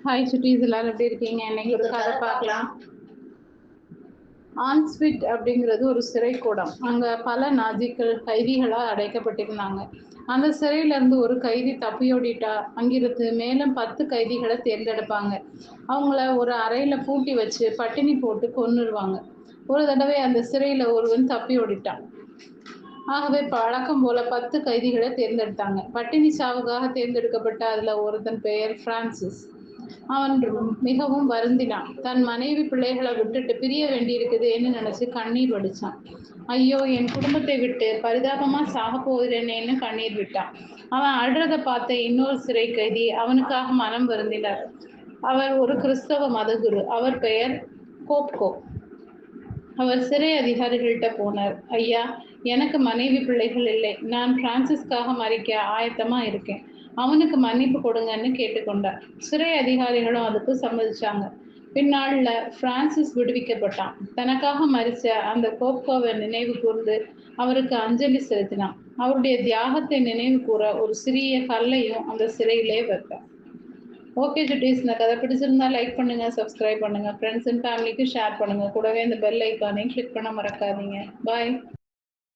Hi சுட்டீஸ், எல்லாரும் எப்படி இருக்கீங்க? இன்னைக்கு ஒரு கதை பார்க்கலாம். ஆன்ஸ்விட் அப்படிங்கிறது ஒரு சிறைக்கூடம். அங்க பல நாஜிக்கள் கைதிகளா அடைக்கப்பட்டிருந்தாங்க. அந்த சிறையில இருந்து ஒரு கைதி தப்பியோடிட்டா அங்கிருந்து மேலும் 10 கைதிகளை தேர்ந்தெடுப்பாங்க. அவங்கள ஒரு அறையில பூட்டி வச்சு பட்டினி போட்டு கொன்னுடுவாங்க. ஒரு தடவை அந்த சிறையில ஒருவன் தப்பி ஓடிட்டான். ஆகவே வழக்கம் போல 10 கைதிகளை தேர்ந்தெடுத்தாங்க. பட்டினி சாவுக்காக தேர்ந்தெடுக்கப்பட்ட அதுல ஒருத்தன் பெயர் பிரான்சிஸ். அவன் மிகவும் வருந்தினான். தன் மனைவி பிள்ளைகளை விட்டுட்டு பிரிய வேண்டியிருக்குதுன்னு நினைச்சு கண்ணீர் வடிச்சான். ஐயோ, என் குடும்பத்தை விட்டு பரிதாபமா சாக போகிறேனேன்னு கண்ணீர் விட்டான். அவன் அழுறத பார்த்த இன்னொரு சிறை கைதி அவனுக்காக மனம் வருந்தினார். அவர் ஒரு கிறிஸ்தவ மதகுரு. அவர் பெயர் கோப்கோ. அவர் சிறை அதிகாரிகள்கிட்ட போனார். ஐயா, எனக்கு மனைவி பிள்ளைகள் இல்லை. நான் பிரான்சிஸ்காக மறிக்க ஆயத்தமா இருக்கேன். அவனுக்கு மன்னிப்பு கொடுங்கன்னு கேட்டுக்கொண்டார். சிறை அதிகாரிகளும் அதுக்கு சம்மதிச்சாங்க. பின்னாள்ல பிரான்சிஸ் விடுவிக்கப்பட்டான். தனக்காக மறிச்ச அந்த கோப்கோவை நினைவு கூர்ந்து அவருக்கு அஞ்சலி செலுத்தினான். அவருடைய தியாகத்தை நினைவு கூற ஒரு சிறிய கல்லையும் அந்த சிறையிலே வைத்தார். ஓகே சுட்டீஸ், இந்த கதை பிடிச்சிருந்தா லைக் பண்ணுங்க, சப்ஸ்கிரைப் பண்ணுங்க, ஃப்ரெண்ட்ஸ் அண்ட் ஃபேமிலிக்கு ஷேர் பண்ணுங்க. கூடவே இந்த பெல் ஐக்கானையும் கிளிக் பண்ண மறக்காதீங்க. பாய்.